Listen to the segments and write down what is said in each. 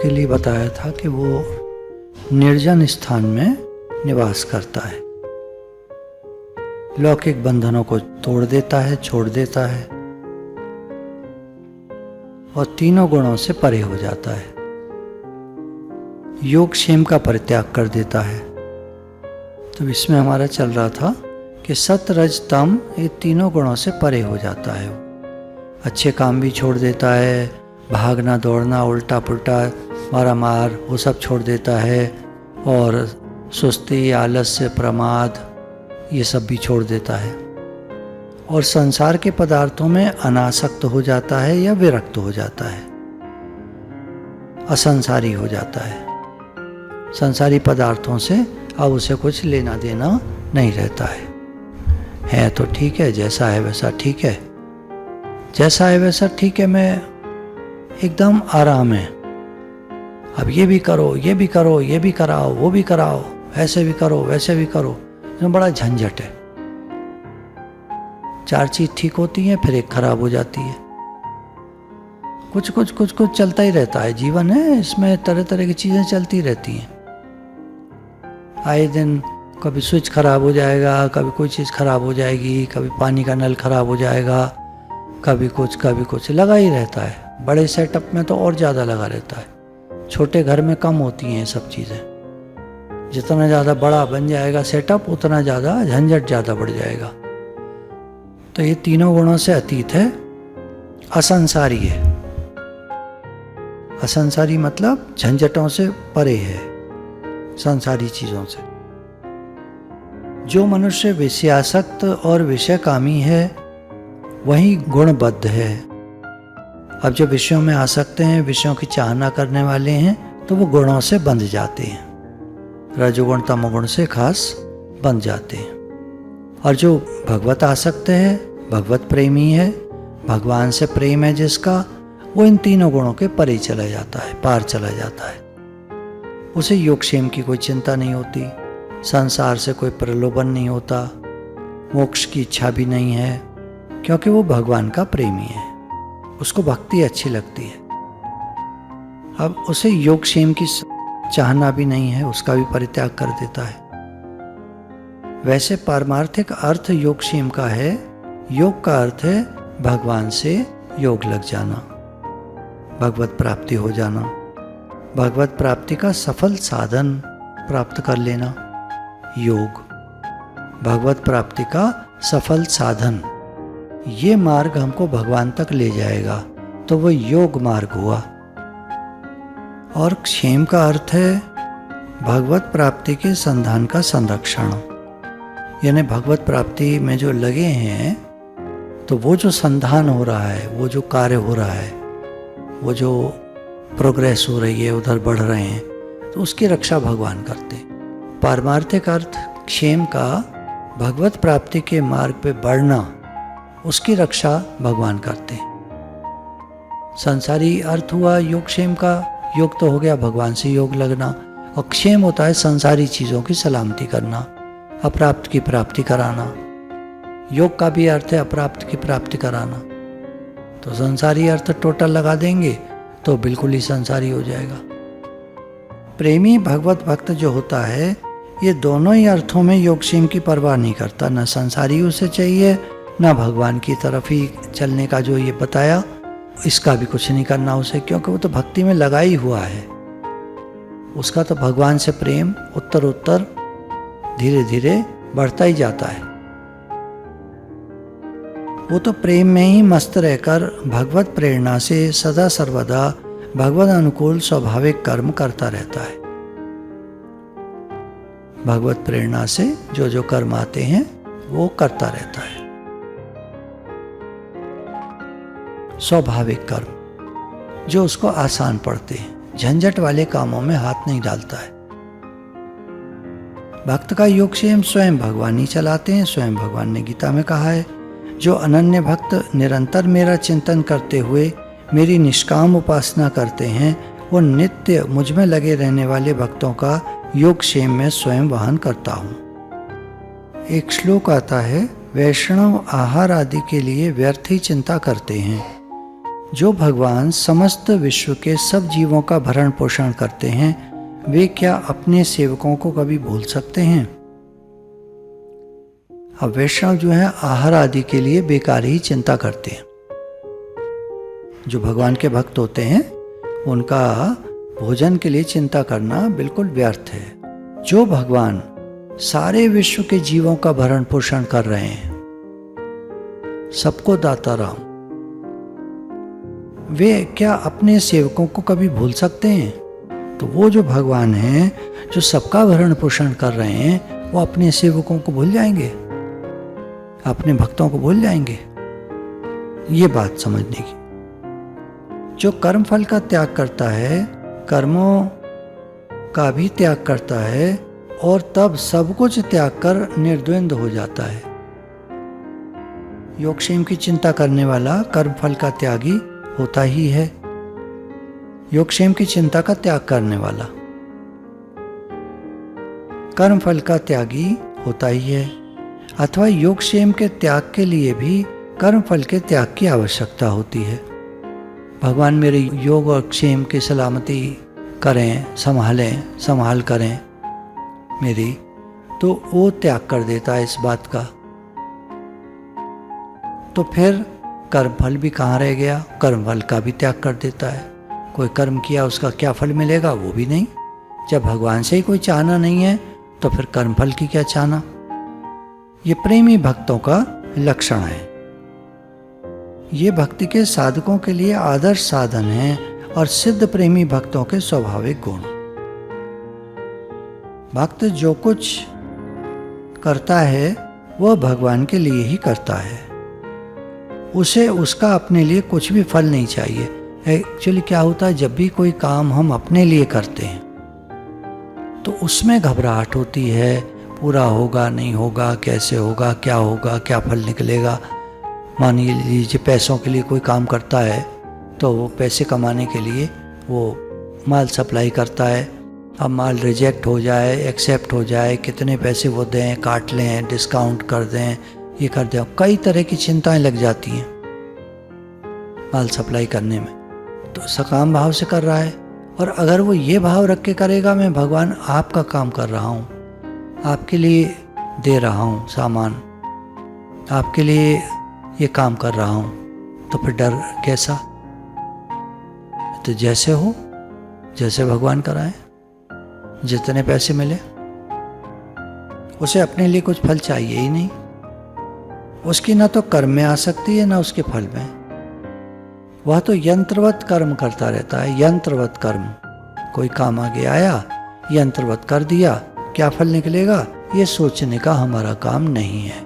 के लिए बताया था कि वो निर्जन स्थान में निवास करता है, लौकिक बंधनों को तोड़ देता है, छोड़ देता है और तीनों गुणों से परे हो जाता है, योगक्षेम का परित्याग कर देता है। तो इसमें हमारा चल रहा था कि सत रज तम ये तीनों गुणों से परे हो जाता है। अच्छे काम भी छोड़ देता है, भागना दौड़ना उल्टा पुल्टा मारामार वो सब छोड़ देता है, और सुस्ती आलस्य प्रमाद ये सब भी छोड़ देता है, और संसार के पदार्थों में अनासक्त हो जाता है या विरक्त हो जाता है, असंसारी हो जाता है। संसारी पदार्थों से अब उसे कुछ लेना देना नहीं रहता है तो ठीक है, जैसा है वैसा ठीक है, जैसा है वैसा ठीक है, मैं एकदम आराम है। अब ये भी करो, ये भी करो, ये भी कराओ, वो भी कराओ, ऐसे भी करो, वैसे भी करो, इसमें बड़ा झंझट है। 4 चीज ठीक होती है, फिर एक खराब हो जाती है। कुछ कुछ कुछ कुछ चलता ही रहता है, जीवन है, इसमें तरह तरह की चीजें चलती रहती हैं। आए दिन कभी स्विच खराब हो जाएगा, कभी कोई चीज़ खराब हो जाएगी, कभी पानी का नल खराब हो जाएगा, कभी कुछ लगा ही रहता है। बड़े सेटअप में तो और ज़्यादा लगा रहता है, छोटे घर में कम होती हैं ये सब चीज़ें। जितना ज़्यादा बड़ा बन जाएगा सेटअप, उतना ज़्यादा झंझट ज़्यादा बढ़ जाएगा। तो ये तीनों गुणों से अतीत है, असंसारी है। असंसारी मतलब झंझटों से परे है, संसारी चीजों से। जो मनुष्य विषयासक्त और विषयकामी है वही गुणबद्ध है। अब जो विषयों में आसक्त हैं, विषयों की चाहना करने वाले हैं, तो वो गुणों से बंध जाते हैं, रजोगुण तमोगुण से खास बंध जाते हैं। और जो भगवत आसक्त है, भगवत प्रेमी है, भगवान से प्रेम है जिसका, वो इन तीनों गुणों के परे चला जाता है, पार चला जाता है। उसे योगक्षेम की कोई चिंता नहीं होती, संसार से कोई प्रलोभन नहीं होता, मोक्ष की इच्छा भी नहीं है, क्योंकि वो भगवान का प्रेमी है, उसको भक्ति अच्छी लगती है। अब उसे योगक्षेम की चाहना भी नहीं है, उसका भी परित्याग कर देता है। वैसे पारमार्थिक अर्थ योगक्षेम का है। योग का अर्थ है भगवान से योग लग जाना, भगवत प्राप्ति हो जाना, भगवत प्राप्ति का सफल साधन प्राप्त कर लेना। योग भगवत प्राप्ति का सफल साधन, ये मार्ग हमको भगवान तक ले जाएगा, तो वो योग मार्ग हुआ। और क्षेम का अर्थ है भगवत प्राप्ति के संधान का संरक्षण, यानी भगवत प्राप्ति में जो लगे हैं, तो वो जो संधान हो रहा है, वो जो कार्य हो रहा है, वो जो प्रोग्रेस हो रही है, उधर बढ़ रहे हैं, तो उसकी रक्षा भगवान करते। पारमार्थिक अर्थ क्षेम का भगवत प्राप्ति के मार्ग पे बढ़ना, उसकी रक्षा भगवान करते। संसारी अर्थ हुआ योग क्षेम का, योग तो हो गया भगवान से योग लगना, और क्षेम होता है संसारी चीज़ों की सलामती करना, अप्राप्त की प्राप्ति कराना। योग का भी अर्थ है अप्राप्त की प्राप्ति कराना। तो संसारी अर्थ टोटल लगा देंगे तो बिल्कुल ही संसारी हो जाएगा। प्रेमी भगवत भक्त जो होता है, ये दोनों ही अर्थों में योगक्षेम की परवाह नहीं करता, न संसारी उसे चाहिए, न भगवान की तरफ ही चलने का जो ये बताया, इसका भी कुछ नहीं करना उसे, क्योंकि वो तो भक्ति में लगा ही हुआ है। उसका तो भगवान से प्रेम उत्तर उत्तर धीरे धीरे बढ़ता ही जाता है। वो तो प्रेम में ही मस्त रहकर भगवत प्रेरणा से सदा सर्वदा भगवत अनुकूल स्वाभाविक कर्म करता रहता है। भगवत प्रेरणा से जो जो कर्म आते हैं वो करता रहता है। स्वाभाविक कर्म जो उसको आसान पड़ते हैं, झंझट वाले कामों में हाथ नहीं डालता है। भक्त का योगक्षेम स्वयं भगवान ही चलाते हैं। स्वयं भगवान ने गीता में कहा है, जो अनन्य भक्त निरंतर मेरा चिंतन करते हुए मेरी निष्काम उपासना करते हैं, वो नित्य मुझ में लगे रहने वाले भक्तों का योगक्षेम में स्वयं वहन करता हूँ। एक श्लोक आता है, वैष्णव आहार आदि के लिए व्यर्थ ही चिंता करते हैं, जो भगवान समस्त विश्व के सब जीवों का भरण पोषण करते हैं, वे क्या अपने सेवकों को कभी भूल सकते हैं? अब वैष्णव जो है आहार आदि के लिए बेकार ही चिंता करते हैं। जो भगवान के भक्त होते हैं उनका भोजन के लिए चिंता करना बिल्कुल व्यर्थ है। जो भगवान सारे विश्व के जीवों का भरण पोषण कर रहे हैं, सबको दाता राम, वे क्या अपने सेवकों को कभी भूल सकते हैं? तो वो जो भगवान हैं, जो सबका भरण पोषण कर रहे हैं, वो अपने सेवकों को भूल जाएंगे, अपने भक्तों को भूल जाएंगे? ये बात समझने की। जो कर्म फल का त्याग करता है, कर्मों का भी त्याग करता है और तब सब कुछ त्याग कर निर्द्वंद हो जाता है। योगक्षेम की चिंता करने वाला कर्म फल का त्यागी होता ही है। योगक्षेम की चिंता का त्याग करने वाला कर्म फल का त्यागी होता ही है, अथवा योगक्षेम के त्याग के लिए भी कर्म फल के त्याग की आवश्यकता होती है। भगवान मेरे योग और क्षेम की सलामती करें, संभाल करें मेरी, तो वो त्याग कर देता है इस बात का। तो फिर कर्म फल भी कहाँ रह गया? कर्म फल का भी त्याग कर देता है। कोई कर्म किया, उसका क्या फल मिलेगा? वो भी नहीं। जब भगवान से ही कोई चाहना नहीं है तो फिर कर्म फल की क्या चाहना? ये प्रेमी भक्तों का लक्षण है। ये भक्ति के साधकों के लिए आदर्श साधन है और सिद्ध प्रेमी भक्तों के स्वाभाविक गुण। भक्त जो कुछ करता है वह भगवान के लिए ही करता है। उसे उसका अपने लिए कुछ भी फल नहीं चाहिए। एक्चुअली क्या होता है, जब भी कोई काम हम अपने लिए करते हैं तो उसमें घबराहट होती है, पूरा होगा नहीं होगा, कैसे होगा, क्या फल निकलेगा। मान लीजिए पैसों के लिए कोई काम करता है तो वो पैसे कमाने के लिए वो माल सप्लाई करता है। अब माल रिजेक्ट हो जाए, एक्सेप्ट हो जाए, कितने पैसे वो दें, काट लें, डिस्काउंट कर दें, ये कर दें, कई तरह की चिंताएं लग जाती हैं माल सप्लाई करने में। तो सकाम भाव से कर रहा है, और अगर वो ये भाव रख के करेगा, मैं भगवान आपका काम कर रहा हूँ, आपके लिए दे रहा हूँ सामान, आपके लिए ये काम कर रहा हूँ, तो फिर डर कैसा? तो जैसे हो, जैसे भगवान कराए, जितने पैसे मिले, उसे अपने लिए कुछ फल चाहिए ही नहीं। उसकी ना तो कर्म में आसक्ति है, ना उसके फल में। वह तो यंत्रवत कर्म करता रहता है, यंत्रवत कर्म। कोई काम आगे आया, यंत्रवत कर दिया, क्या फल निकलेगा ये सोचने का हमारा काम नहीं है।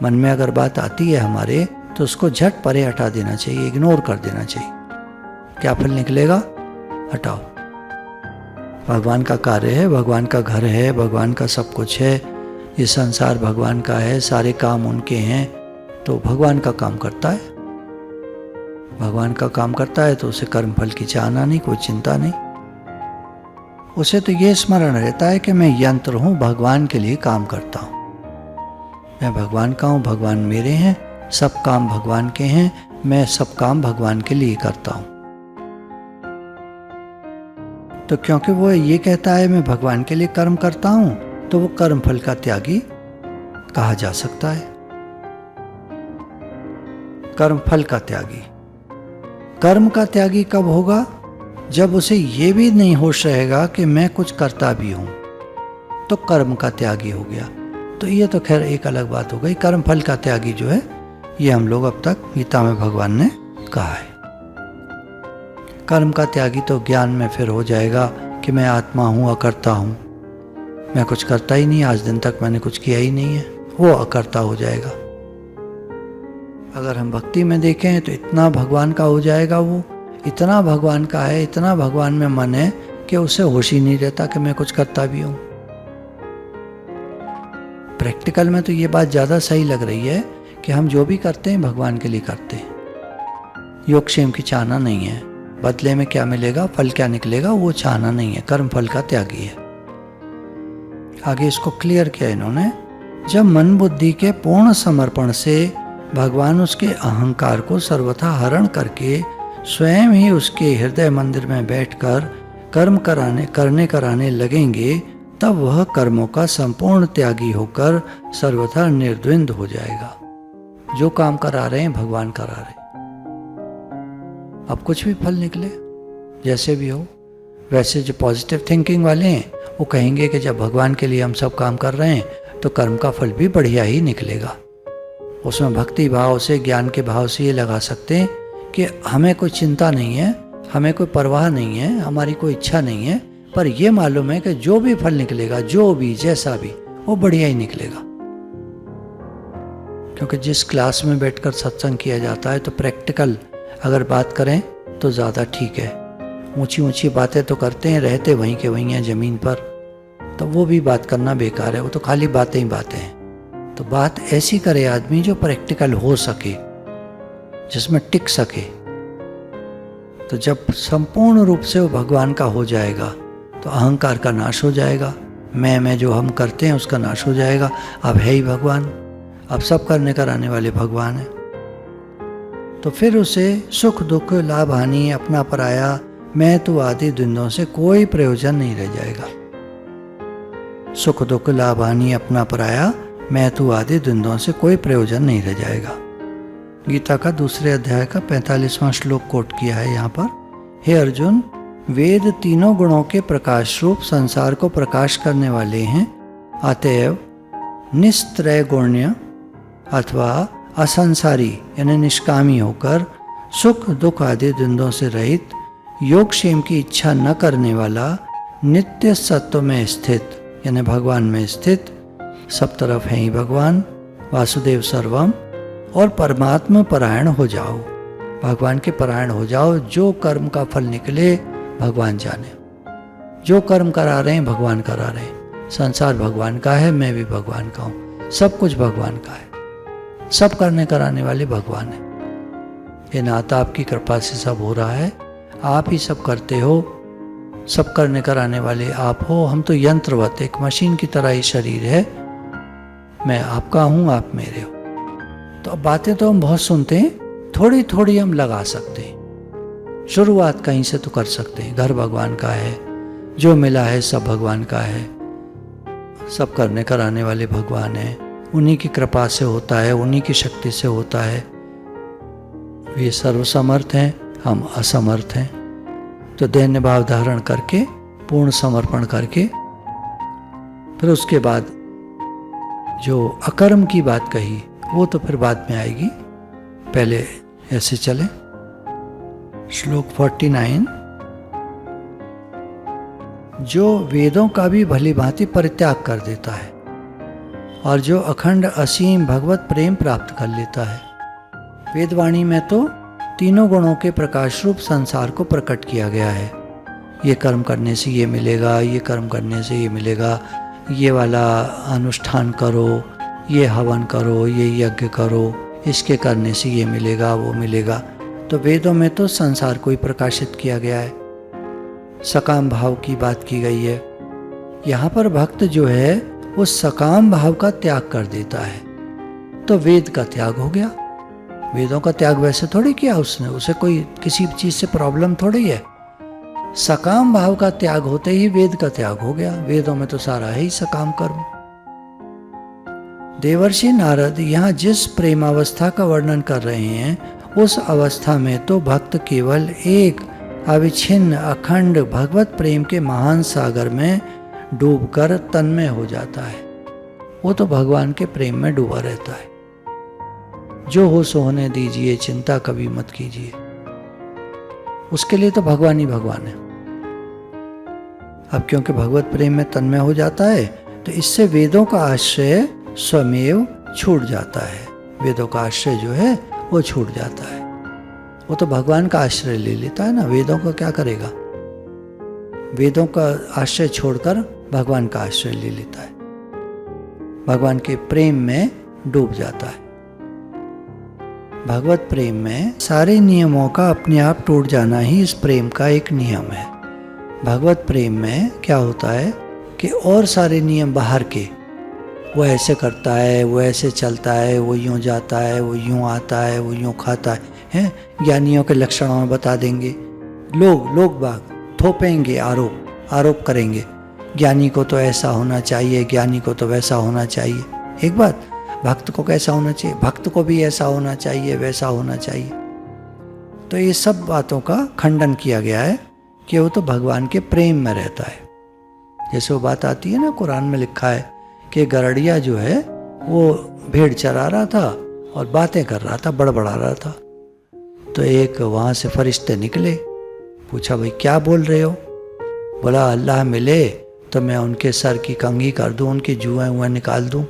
मन में अगर बात आती है हमारे, तो उसको झट परे हटा देना चाहिए, इग्नोर कर देना चाहिए। क्या फल निकलेगा, हटाओ। भगवान का कार्य है, भगवान का घर है, भगवान का सब कुछ है, ये संसार भगवान का है, सारे काम उनके हैं, तो भगवान का काम करता है। भगवान का काम करता है तो उसे कर्म फल की चाहना नहीं, कोई चिंता नहीं। उसे तो ये स्मरण रहता है कि मैं यंत्र हूँ, भगवान के लिए काम करता हूँ, मैं भगवान का हूँ, भगवान मेरे हैं, सब काम भगवान के हैं, मैं सब काम भगवान के लिए करता हूँ। तो क्योंकि वो ये कहता है मैं भगवान के लिए कर्म करता हूँ, तो वो कर्म फल का त्यागी कहा जा सकता है। कर्म फल का त्यागी। कर्म का त्यागी कब होगा? जब उसे ये भी नहीं होश रहेगा कि मैं कुछ करता भी हूं, तो कर्म का त्यागी हो गया। तो ये तो खैर एक अलग बात हो गई। कर्म फल का त्यागी जो है, ये हम लोग अब तक गीता में भगवान ने कहा है। कर्म का त्यागी तो ज्ञान में फिर हो जाएगा कि मैं आत्मा हूँ, अकर्ता हूँ, मैं कुछ करता ही नहीं, आज दिन तक मैंने कुछ किया ही नहीं है, वो अकर्ता हो जाएगा। अगर हम भक्ति में देखें तो इतना भगवान का हो जाएगा, वो इतना भगवान का है, इतना भगवान में मन है कि उसे होश ही नहीं रहता कि मैं कुछ करता भी हूँ। प्रैक्टिकल में तो ये बात ज़्यादा सही लग रही है कि हम जो भी करते हैं भगवान के लिए करते हैं। योगक्षेम की चाहना नहीं है, बदले में क्या मिलेगा, फल क्या निकलेगा, वो चाहना नहीं है, कर्म फल का त्यागी है। आगे इसको क्लियर किया इन्होंने, जब मन बुद्धि के पूर्ण समर्पण से भगवान उसके अहंकार को सर्वथा हरण करके स्वयं ही उसके हृदय मंदिर में बैठकर कर्म कराने लगेंगे, तब वह कर्मों का संपूर्ण त्यागी होकर सर्वथा निर्द्वंद हो जाएगा। जो काम करा रहे हैं भगवान करा रहे हैं। अब कुछ भी फल निकले जैसे भी हो। वैसे जो पॉजिटिव थिंकिंग वाले हैं वो कहेंगे कि जब भगवान के लिए हम सब काम कर रहे हैं तो कर्म का फल भी बढ़िया ही निकलेगा। उसमें भक्ति भाव से, ज्ञान के भाव से ये लगा सकते हैं कि हमें कोई चिंता नहीं है, हमें कोई परवाह नहीं है, हमारी कोई इच्छा नहीं है, पर यह मालूम है कि जो भी फल निकलेगा, जो भी जैसा भी, वो बढ़िया ही निकलेगा। क्योंकि जिस क्लास में बैठकर सत्संग किया जाता है तो प्रैक्टिकल अगर बात करें तो ज़्यादा ठीक है। ऊंची ऊंची बातें तो करते हैं, रहते वहीं के वहीं हैं ज़मीन पर, तो वो भी बात करना बेकार है, वो तो खाली बातें ही बातें हैं। तो बात ऐसी करे आदमी जो प्रैक्टिकल हो सके, जिसमें टिक सके। तो जब संपूर्ण रूप से वो भगवान का हो जाएगा तो अहंकार का नाश हो जाएगा, मैं जो हम करते हैं उसका नाश हो जाएगा। अब है ही भगवान, अब सब करने कराने वाले भगवान हैं। तो फिर उसे सुख दुख लाभ हानि अपना पराया मैं तू आदि द्वंद्वों से कोई प्रयोजन नहीं रह जाएगा। सुख दुख लाभ हानि अपना पराया मैं तू आदि द्वंद्वों से कोई प्रयोजन नहीं रह जाएगा। गीता का दूसरे अध्याय का 45वां श्लोक कोट किया है यहाँ पर। हे अर्जुन, वेद तीनों गुणों के प्रकाश रूप संसार को प्रकाश करने वाले हैं, अतएव निस्त्रय गुण्य अथवा असंसारी यानी निष्कामी होकर सुख दुख आदि द्वंद्वों से रहित, योगक्षेम की इच्छा न करने वाला, नित्य सत्व में स्थित यानी भगवान में स्थित, सब तरफ है ही भगवान, वासुदेव सर्वम, और परमात्मा परायण हो जाओ। भगवान के परायण हो जाओ। जो कर्म का फल निकले भगवान जाने। जो कर्म करा रहे हैं भगवान करा रहे हैं। संसार भगवान का है, मैं भी भगवान का हूँ, सब कुछ भगवान का है, सब करने कराने वाले भगवान है। ये नाता आपकी कृपा से सब हो रहा है, आप ही सब करते हो, सब करने कराने वाले आप हो। हम तो यंत्रवत एक मशीन की तरह ही शरीर है, मैं आपका हूँ, आप मेरे हो। तो अब बातें तो हम बहुत सुनते हैं, थोड़ी थोड़ी हम लगा सकते हैं। शुरुआत कहीं से तो कर सकते हैं। घर भगवान का है, जो मिला है सब भगवान का है, सब करने कराने वाले भगवान हैं, उन्हीं की कृपा से होता है, उन्हीं की शक्ति से होता है। वे सर्वसमर्थ हैं, हम असमर्थ हैं। तो दैन्य भाव धारण करके, पूर्ण समर्पण करके, फिर उसके बाद जो अकर्म की बात कही वो तो फिर बाद में आएगी, पहले ऐसे चले। श्लोक 49, जो वेदों का भी भली भांति परित्याग कर देता है और जो अखंड असीम भगवत प्रेम प्राप्त कर लेता है। वेदवाणी में तो तीनों गुणों के प्रकाश रूप संसार को प्रकट किया गया है। ये कर्म करने से ये मिलेगा, ये कर्म करने से ये मिलेगा, ये वाला अनुष्ठान करो, ये हवन करो, ये यज्ञ करो, इसके करने से ये मिलेगा, वो मिलेगा। तो वेदों में तो संसार को ही प्रकाशित किया गया है, सकाम भाव की बात की गई है। यहाँ पर भक्त जो है वो सकाम भाव का त्याग कर देता है, तो वेद का त्याग हो गया। वेदों का त्याग वैसे थोड़ी किया उसने, उसे कोई किसी चीज से प्रॉब्लम थोड़ी है। सकाम भाव का त्याग होते ही वेद का त्याग हो गया। वेदों में तो सारा है ही सकाम कर्म। देवर्षि नारद यहाँ जिस प्रेमावस्था का वर्णन कर रहे हैं, उस अवस्था में तो भक्त केवल एक अविच्छिन्न अखंड भगवत प्रेम के महान सागर में डूबकर तन्मय हो जाता है। वो तो भगवान के प्रेम में डूबा रहता है। जो हो सो होने दीजिए, चिंता कभी मत कीजिए। उसके लिए तो भगवान ही भगवान है। अब क्योंकि भगवत प्रेम में तन्मय हो जाता है तो इससे वेदों का आश्रय स्वमेव छूट जाता है। वेदों का आश्रय जो है वो छूट जाता है। वो तो भगवान का आश्रय ले लेता है ना, वेदों का क्या करेगा। वेदों का आश्रय छोड़कर भगवान का आश्रय ले लेता है, भगवान के प्रेम में डूब जाता है। भगवत प्रेम में सारे नियमों का अपने आप टूट जाना ही इस प्रेम का एक नियम है। भगवत प्रेम में क्या होता है कि और सारे नियम बाहर के वो ऐसे करता है, वो ऐसे चलता है, वो यूँ जाता है, वो यूँ आता है, वो यूँ खाता है, हैं? ज्ञानियों के लक्षणों में बता देंगे। लोग बाग थोपेंगे, आरोप करेंगे, ज्ञानी को तो ऐसा होना चाहिए, ज्ञानी को तो वैसा होना चाहिए। एक बात, भक्त को कैसा होना चाहिए? भक्त को भी ऐसा होना चाहिए, वैसा होना चाहिए। तो ये सब बातों का खंडन किया गया है कि वो तो भगवान के प्रेम में रहता है। जैसे वो बात आती है ना, कुरान में लिखा है कि गरड़िया जो है वो भेड़ चरा रहा था और बातें कर रहा था, बड़बड़ा रहा था। तो एक वहाँ से फरिश्ते निकले, पूछा भाई क्या बोल रहे हो? बोला अल्लाह मिले तो मैं उनके सर की कंघी कर दूं, उनकी जुएं निकाल दूं।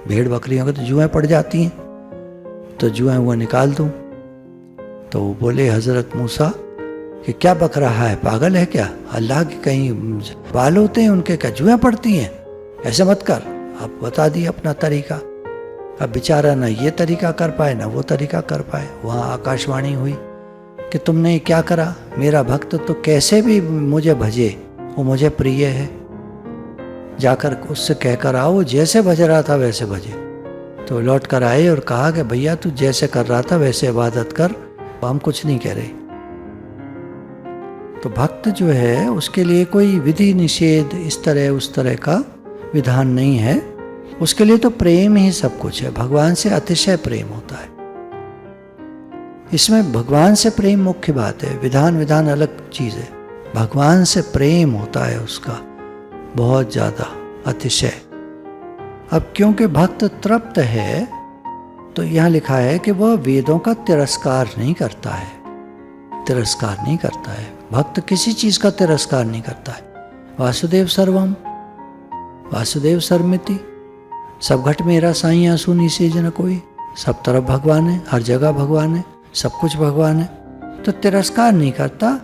भेड़ बकरियों के तो जुएं पड़ जाती हैं, तो जुएं निकाल दूं। तो वो बोले हज़रत मूसा कि क्या बक रहा है, पागल है क्या? अल्लाह के कहीं बाल होते हैं उनके, क्या जुएं पड़ती हैं? ऐसे मत कर। अब बता दिया अपना तरीका। अब बेचारा ना ये तरीका कर पाए ना वो तरीका कर पाए। वहाँ आकाशवाणी हुई कि तुमने क्या करा, मेरा भक्त तो कैसे भी मुझे भजे, वो मुझे प्रिय है, जाकर उससे कहकर आओ जैसे भज रहा था वैसे भजे। तो लौट कर आए और कहा कि भैया तू जैसे कर रहा था वैसे इबादत कर, हम कुछ नहीं कह रहे। तो भक्त जो है उसके लिए कोई विधि निषेध इस तरह उस तरह का विधान नहीं है। उसके लिए तो प्रेम ही सब कुछ है, भगवान से अतिशय प्रेम होता है। इसमें भगवान से प्रेम मुख्य बात है, विधान अलग चीज है। भगवान से प्रेम होता है उसका बहुत ज्यादा, अतिशय। अब क्योंकि भक्त तृप्त है तो यहां लिखा है कि वह वेदों का तिरस्कार नहीं करता है। तिरस्कार नहीं करता है भक्त, किसी चीज का तिरस्कार नहीं करता है। वासुदेव सर्वम वासुदेव सर्वमिति, सब घट मेरा साईं सुनी से जन कोई। सब तरफ भगवान है, हर जगह भगवान है, सब कुछ भगवान है, तो तिरस्कार नहीं करता।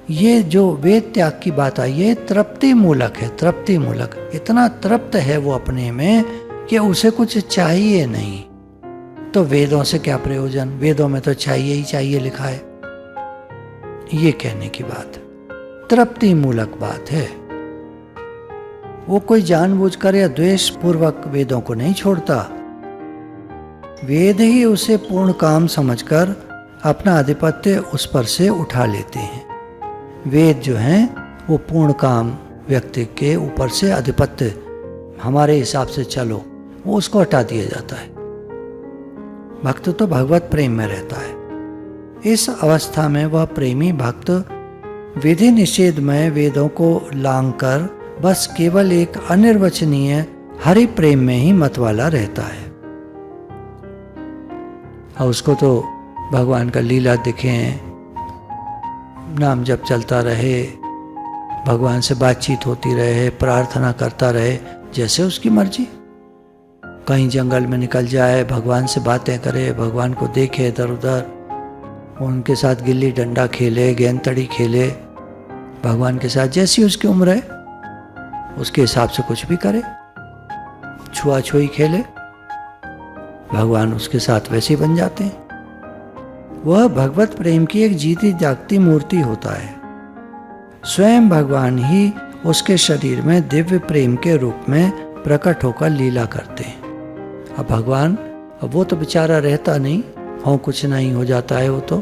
ये जो वेद त्याग की बात आई है तृप्ति मूलक है, तृप्ति मूलक। इतना तृप्त है वो अपने में कि उसे कुछ चाहिए नहीं। तो वेदों से क्या प्रयोजन, वेदों में तो चाहिए ही चाहिए लिखा है। ये कहने की बात तृप्ति मूलक बात है। वो कोई जानबूझकर या द्वेष पूर्वक वेदों को नहीं छोड़ता। वेद ही उसे पूर्ण काम समझकर अपना आधिपत्य उस पर से उठा लेते हैं। वेद जो हैं वो पूर्ण काम व्यक्ति के ऊपर से आधिपत्य, हमारे हिसाब से चलो, वो उसको हटा दिया जाता है। भक्त तो भगवत प्रेम में रहता है। इस अवस्था में वह प्रेमी भक्त विधि निषेधमय वेदों को लांघकर बस केवल एक अनिर्वचनीय हरि प्रेम में ही मतवाला रहता है। और उसको तो भगवान का लीला दिखे, नाम जप चलता रहे, भगवान से बातचीत होती रहे, प्रार्थना करता रहे, जैसे उसकी मर्जी। कहीं जंगल में निकल जाए, भगवान से बातें करे, भगवान को देखे इधर उधर, उनके साथ गिल्ली डंडा खेले, गेंदतड़ी खेले, भगवान के साथ जैसी उसकी उम्र है उसके हिसाब से कुछ भी करे, छुआ-छुई खेले, भगवान उसके साथ वैसे ही बन जाते हैं। वह भगवत प्रेम की एक जीती जागती मूर्ति होता है। स्वयं भगवान ही उसके शरीर में दिव्य प्रेम के रूप में प्रकट होकर लीला करते हैं। अब भगवान, अब वो तो बेचारा रहता नहीं, हूँ कुछ नहीं हो जाता है। वो तो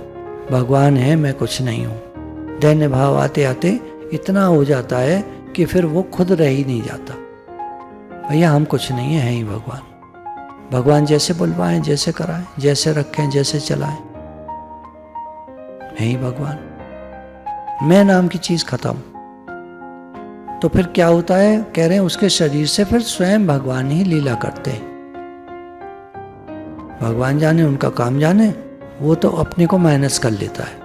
भगवान है, मैं कुछ नहीं हूँ। दैन्य भाव आते आते इतना हो जाता है कि फिर वो खुद रह ही नहीं जाता। भैया हम कुछ नहीं है ही भगवान। भगवान जैसे बुलवाएं, जैसे कराएं, जैसे रखें, जैसे चलाएं, है ही भगवान। मैं नाम की चीज खत्म। तो फिर क्या होता है, कह रहे हैं उसके शरीर से फिर स्वयं भगवान ही लीला करते हैं। भगवान जाने, उनका काम जाने, वो तो अपने को माइनस कर लेता है।